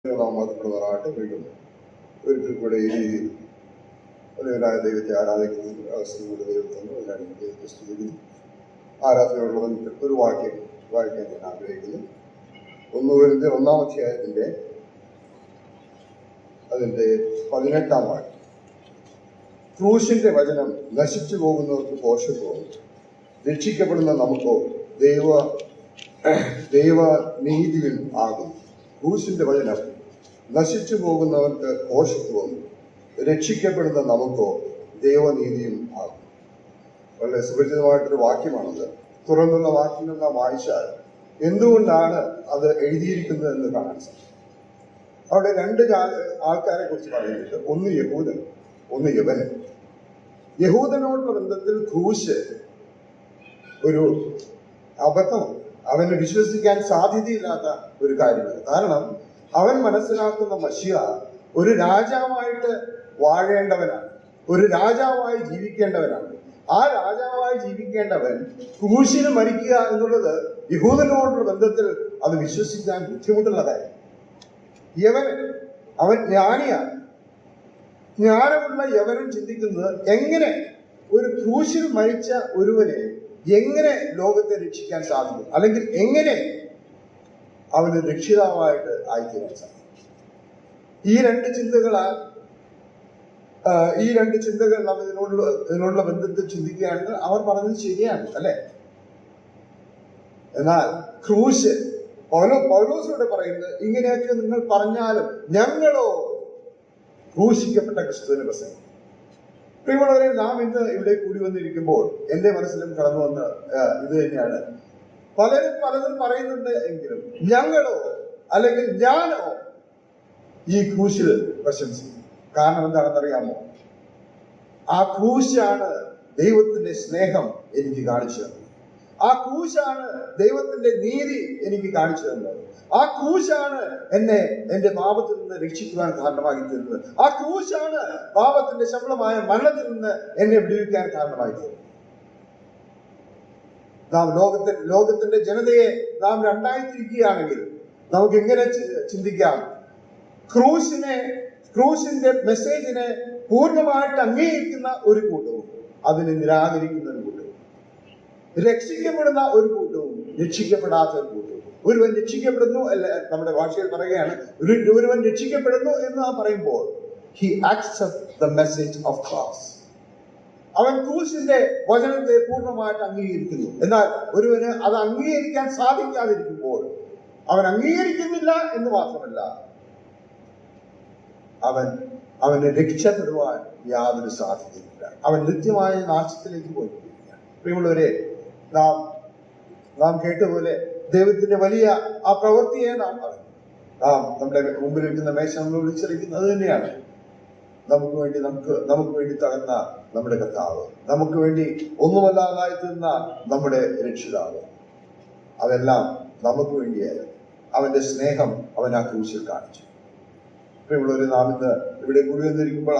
നാമപ്പെടുന്നതായിട്ട് വീണ്ടും ഒരിക്കൽ കൂടെ ഈ രീതിയിൽ ഒരുവനായ ദൈവത്തെ ആരാധിക്കുന്നതിന് അവസരം കൊണ്ട് ദൈവത്തിന് അതിനാണ് ദൈവത്തെ സ്തുതിക്കുന്നു. ആരാധനയോടുള്ള ബന്ധത്തിൽ ഒരു വാക്യം വായിക്കാൻ ഞാൻ ആഗ്രഹിക്കുന്നു. 1 Corinthians 1-ാം അധ്യായത്തിന്റെ അതിന്റെ 18-ാം വാക്യം. ക്രൂശിന്റെ വചനം നശിച്ചു പോകുന്നവർക്ക് പോഷകവും രക്ഷിക്കപ്പെടുന്ന നമുക്കോ ദൈവനീതിയിൽ ആകും. ക്രൂശിന്റെ വചനം നശിച്ചു പോകുന്നവർക്ക് പോഷകവും രക്ഷിക്കപ്പെടുന്ന നമുക്കോ ദൈവനീതിയും ആകും. വളരെ സുപരിചിതമായിട്ടൊരു വാക്യമാണത്. തുറന്നുള്ള വാക്യങ്ങൾ നാം വായിച്ചാൽ എന്തുകൊണ്ടാണ് അത് എഴുതിയിരിക്കുന്നത് എന്ന് കാണാൻ സാധിക്കും. അവിടെ രണ്ട് ആൾക്കാരെ കുറിച്ച് പറയുന്നുണ്ട്. ഒന്ന് യഹൂദൻ, ഒന്ന് യവനൻ. യഹൂദനോടുള്ള ബന്ധത്തിൽ ക്രൂശ് ഒരു അബദ്ധമാണ്. അവന് വിശ്വസിക്കാൻ സാധ്യതയില്ലാത്ത ഒരു കാര്യമാണ്. കാരണം അവൻ മനസ്സിലാക്കുന്ന മശിഹ ഒരു രാജാവായിട്ട് വാഴേണ്ടവനാണ്, ഒരു രാജാവായി ജീവിക്കേണ്ടവനാണ്. ആ രാജാവായി ജീവിക്കേണ്ടവൻ ക്രൂശിന് മരിക്കുക എന്നുള്ളത് യഹൂദനോടുള്ള ബന്ധത്തിൽ അത് വിശ്വസിക്കാൻ ബുദ്ധിമുട്ടുള്ള കാര്യം. അവൻ ജ്ഞാനിയാണ്. ജ്ഞാനമുള്ള യവനൻ ചിന്തിക്കുന്നത് എങ്ങനെ ഒരു ക്രൂശിൽ മരിച്ച ഒരുവനെ എങ്ങനെ ലോകത്തെ രക്ഷിക്കാൻ സാധിക്കും, അല്ലെങ്കിൽ എങ്ങനെ അവന് രക്ഷിതാവായിട്ട് ആയിത്തീരാൻ സാധിക്കും. ഈ രണ്ട് ചിന്തകൾ നാം ഇതിനോടുള്ള ബന്ധത്തിൽ ചിന്തിക്കുകയാണെങ്കിൽ അവർ പറഞ്ഞത് ശരിയാണ്, അല്ലെ? എന്നാൽ ക്രൂശ് പൗലോസിലൂടെ പറയുന്നത് ഇങ്ങനെയൊക്കെ നിങ്ങൾ പറഞ്ഞാലും ഞങ്ങളോ ക്രൂശിക്കപ്പെട്ട ക്രിസ്തുവിനെ പ്രസംഗിക്കും. പ്രിയമുള്ളവരെ, നാം ഇന്ന് ഇവിടെ കൂടി വന്നിരിക്കുമ്പോൾ എന്റെ മനസ്സിലും കടന്നു വന്ന ഇത് തന്നെയാണ്. പലതും പറയുന്നുണ്ട് എങ്കിലും ഞങ്ങളോ അല്ലെങ്കിൽ ഞാനോ ഈ ക്രൂശിൽ പ്രശംസിക്കും. കാരണം എന്താണെന്നറിയാമോ? ആ ക്രൂശാണ് ദൈവത്തിന്റെ സ്നേഹം എനിക്ക് കാണിച്ചു തന്നത്. ആ ക്രൂശാണ് ദൈവത്തിന്റെ നീതി എനിക്ക് കാണിച്ചു തന്നത്. ആ ക്രൂശാണ് എന്നെ എന്റെ പാപത്തിൽ നിന്ന് രക്ഷിക്കുവാൻ കാരണമായി തീർന്നത്. ആ ക്രൂശാണ് പാപത്തിന്റെ ശമ്പളമായ മരണത്തിൽ നിന്ന് എന്നെ വിടുവിക്കാൻ കാരണമായി തീർന്നത്. നാം ലോകത്തിന്റെ ജനതയെ നാം രണ്ടായി തിരിക്കുകയാണെങ്കിൽ നമുക്ക് എങ്ങനെ ചിന്തിക്കാം? ക്രൂശിന്റെ മെസ്സേജിനെ പൂർണ്ണമായിട്ട് അംഗീകരിക്കുന്ന ഒരു കൂട്ടവും അതിനെ നിരാകരിക്കുന്ന ഒരു കൂട്ടവും, രക്ഷിക്കപ്പെടുന്ന ഒരു കൂട്ടവും രക്ഷിക്കപ്പെടാത്ത ഒരു കൂട്ടവും. ഒരുവൻ രക്ഷിക്കപ്പെടുന്നു, അല്ല, നമ്മുടെ ഭാഷയിൽ പറയുകയാണ്, ഒരുവൻ രക്ഷിക്കപ്പെടുന്നു എന്ന് നാം പറയുമ്പോൾ he accepts the message of cross. അവൻ ക്രൂശിന്റെ വചനത്തെ പൂർണ്ണമായിട്ട് അംഗീകരിക്കുന്നു. എന്നാൽ ഒരുവന് അത് അംഗീകരിക്കാൻ സാധിക്കാതിരിക്കുമ്പോൾ, അവൻ അംഗീകരിക്കുന്നില്ല എന്ന് മാത്രമല്ല, അവന് രക്ഷപ്പെടുവാൻ യാതൊരു സാധ്യതയില്ല. അവൻ നിത്യമായ നാശത്തിലേക്ക് പോയിക്കൊണ്ടിരിക്കുകയാണ്. പ്രിയമുള്ളവരെ, നാം കേട്ടപോലെ ദൈവത്തിന്റെ വലിയ ആ പ്രവൃത്തിയെ നാം പറഞ്ഞു. നമ്മുടെ മുമ്പിലിരിക്കുന്ന മേശ നമ്മൾ വിളിച്ചിരിക്കുന്നത് തന്നെയാണ്. നമുക്ക് വേണ്ടി തകർന്ന നമ്മുടെ കർത്താവ്, നമുക്ക് വേണ്ടി ഒന്നുമല്ലാതായി തീർന്ന നമ്മുടെ രക്ഷിതാവ്, അതെല്ലാം നമുക്ക് വേണ്ടിയായിരുന്നു. അവന്റെ സ്നേഹം അവൻ ആ ക്രൂശിൽ കാണിച്ചു. പ്രിയമുള്ളവരെ, നാം ഇന്ന് ഇവിടെ കൂടി വന്നിരിക്കുമ്പോൾ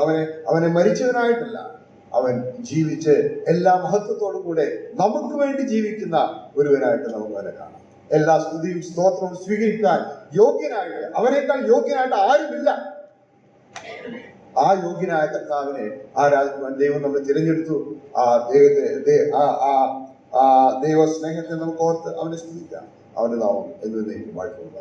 അവനെ മരിച്ചവനായിട്ടല്ല, അവൻ ജീവിച്ച് എല്ലാ മഹത്വത്തോടും കൂടെ നമുക്ക് വേണ്ടി ജീവിക്കുന്ന ഒരുവനായിട്ട് നമുക്ക് അവനെ കാണാം. എല്ലാ സ്തുതിയും സ്തോത്രവും സ്വീകരിക്കാൻ യോഗ്യനായിട്ട്, അവനേക്കാൾ യോഗ്യനായിട്ട് ആരുമില്ല. ആ യോഗ്യനായ കർത്താവിനെ ആരാധിക്കുവാൻ ദൈവം നമ്മളെ തിരഞ്ഞെടുത്തു. ആ ദൈവ സ്നേഹത്തെ നമുക്ക് ഓർത്ത് അവനെ സ്തുതിക്കാം. അവന്റെ നാമം എന്നേക്കും വാഴ്ത്തുക.